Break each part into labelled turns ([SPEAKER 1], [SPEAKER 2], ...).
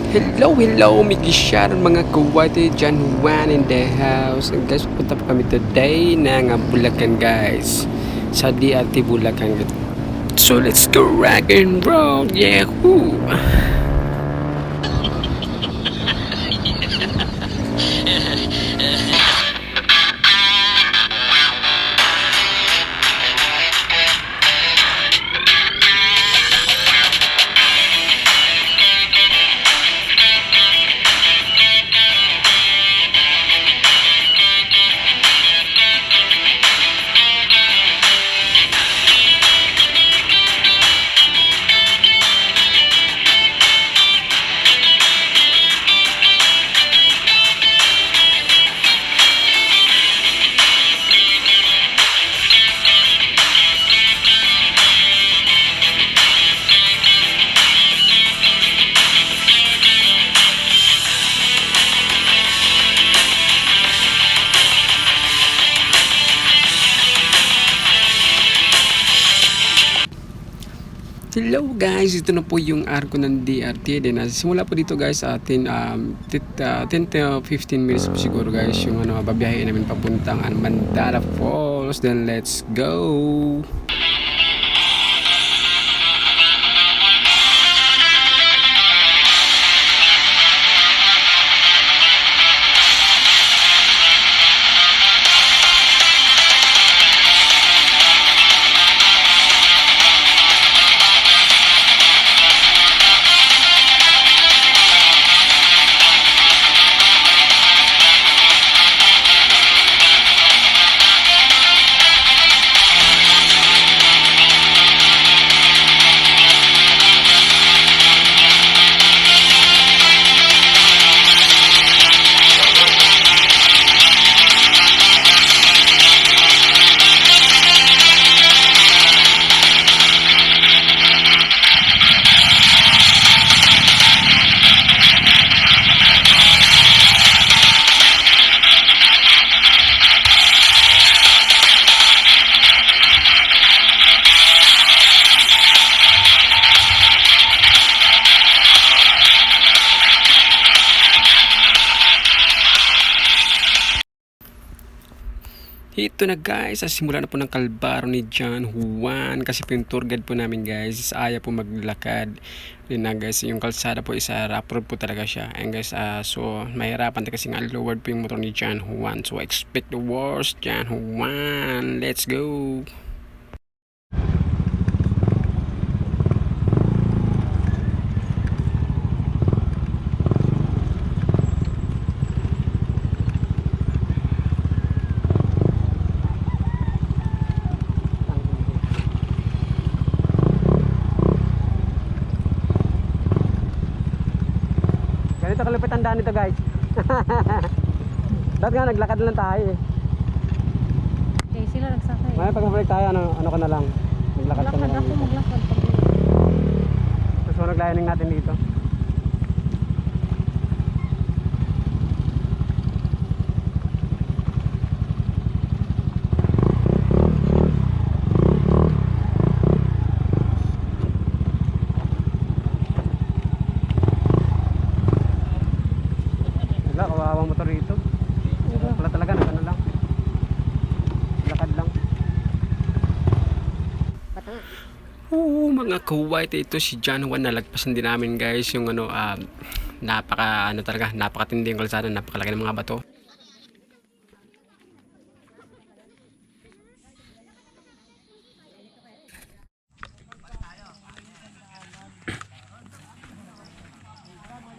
[SPEAKER 1] Hello, Mickey Sharon, mga kawate, John Juan in the house. And guys, punta po kami today ng Bulacan, guys. Sa DRT Bulacan. So, let's go rock and roll. Yahoo! Hello guys, ito na po yung arko ng DRT. Then simula po dito guys sa atin 10 to 15 minutes po siguro guys yung babiyahin namin papuntang Mandala Falls. Then let's go! Ito na guys, simula na po ng kalbaro ni John Juan kasi po yung tour guide po namin guys is ayaw po maglakad din na guys, yung kalsada po isa rough road po talaga siya and guys, so mahirapan kasi nga lowered po yung motor ni John Juan, so expect the worst John Juan. Let's go! Ganito kalupit ang daan nito guys. Dati nga naglakad lang tayo eh.
[SPEAKER 2] Eh, sila nagsakay.
[SPEAKER 1] May pag mabalik tayo, ano ka na lang. Maglakad ka na
[SPEAKER 2] Maglakad
[SPEAKER 1] lang.
[SPEAKER 2] ako, maglakad.
[SPEAKER 1] So naglayaning natin dito. Wala, kawawang motor rito. Wala talaga, ano lang. Lakad lang. Oo, mga kuwait, ito si John Juan. Nalagpasan din namin guys yung napakatindi yung kalsada, napakalaki ng mga bato.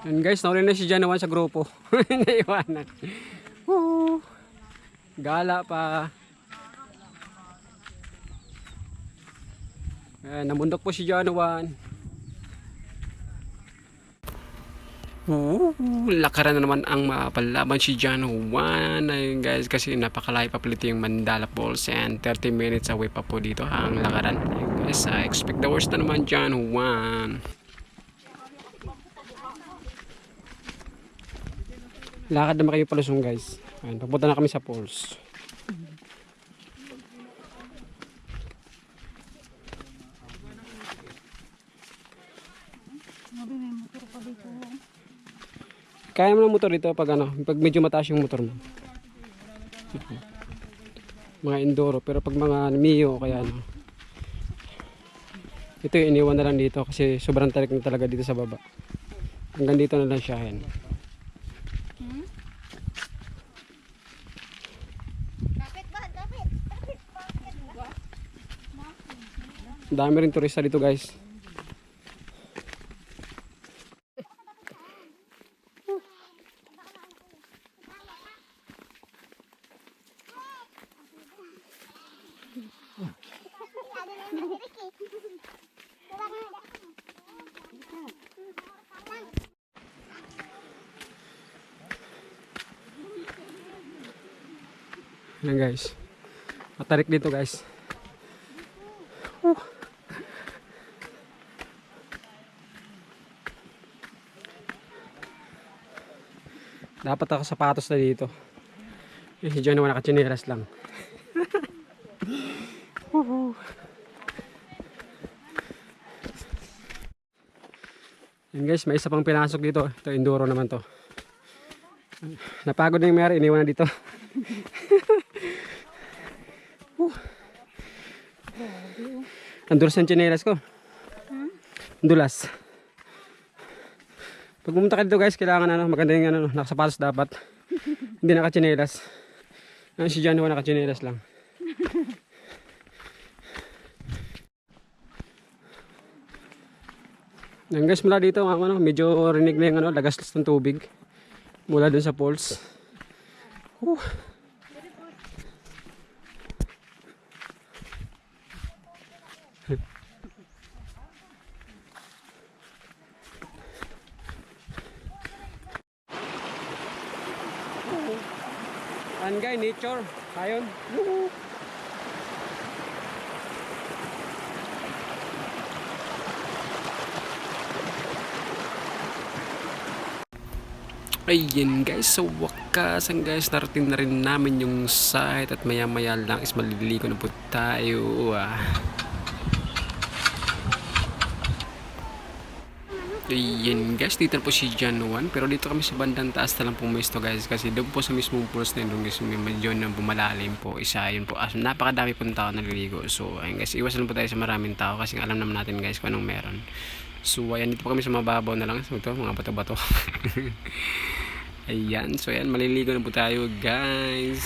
[SPEAKER 1] And guys, nauli na si John Juan sa grupo. Naiwanan. Woo! Gala pa. Namundok po si John Juan. Lakaran na naman ang mapalaban si John Juan. Ayun guys, kasi napakalayo pa pala yung Mandala Falls and 30 minutes away pa po dito ang lakaran. Ayun guys, expect the worst na naman John Juan. Lakad naman kayo palusong guys. Ayun, papunta na kami sa falls.
[SPEAKER 2] Sabi may motor pa dito.
[SPEAKER 1] Kaya mo ng motor dito pag ano, pag medyo mataas yung motor mo. Mga enduro, pero pag mga Mio kaya ano. Ito yung iniwan na lang dito kasi sobrang tarik na talaga dito sa baba. Hanggang dito na lang siya. Yan. Dami rin turista dito guys. Yan guys. Matarik dito guys. Dapat ako sapatos na dito. Si John naman nakachineras lang. Yan guys, may isa pang pinasok dito. Ito, enduro naman to. Napagod na yung mayari, iniwan na dito. Andulas ang chinelas ko. Andulas. Pag pumunta ka dito guys, kailangan ano, maganda yung ano, nakasapatos dapat. Hindi nakachinelas. Si John naman nakachinelas lang. Yan guys, mula dito ano, medyo rinig na yung ano, lagaslas ng tubig mula dun sa falls. Yan guys, nature. Ayun. Ayan guys, sa wakasan guys, narating na rin namin yung site at maya maya lang is maliligo na po tayo. Ayan guys, dito na po si John Juan, pero dito kami sa bandang taas na lang po mesto guys, kasi doon po sa mismong pools na yun guys, medyo na bumalalim po, isa yun po, napakadami po ng tao naliligo. So ayun guys, iwasan po tayo sa maraming tao kasi alam naman natin guys kung anong meron. So ayan, dito po kami sa mababaw na lang, so ito mga bato-bato. Ayan, so ayan, maliligo na po tayo guys.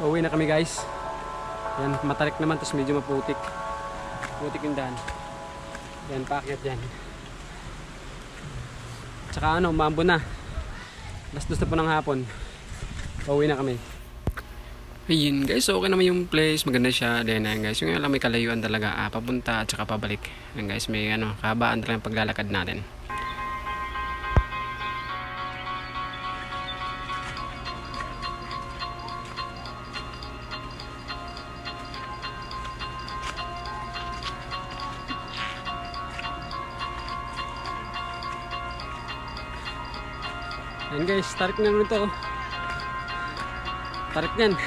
[SPEAKER 1] Uuwi na kami guys. Yan, matarik naman, tapos medyo maputik. Putik yung daan. Yan, paakyat dyan. Tsaka ano, maambo na. Alas 2 na po ng hapon. Uuwi na kami. Ayun guys, so okay naman yung place, maganda siya. Then guys, yung alam may kalayuan talaga, papunta at saka pabalik. Yan guys, may ano, kahabaan talaga yung paglalakad natin. Yan guys, tarik na naman ito. Tarik yan.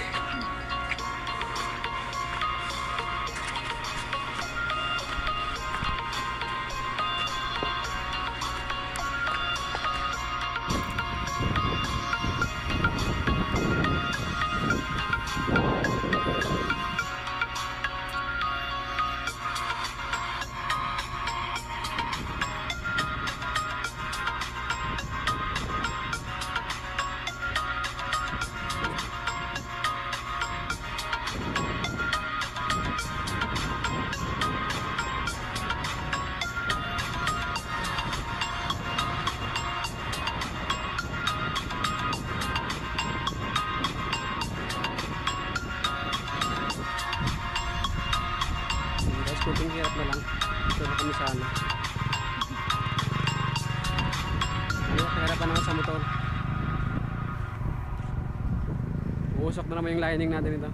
[SPEAKER 1] Kunting hirap na lang. Ito na kami sa ano. Kahirapan naman sa motor. Uusok na naman yung lining natin ito.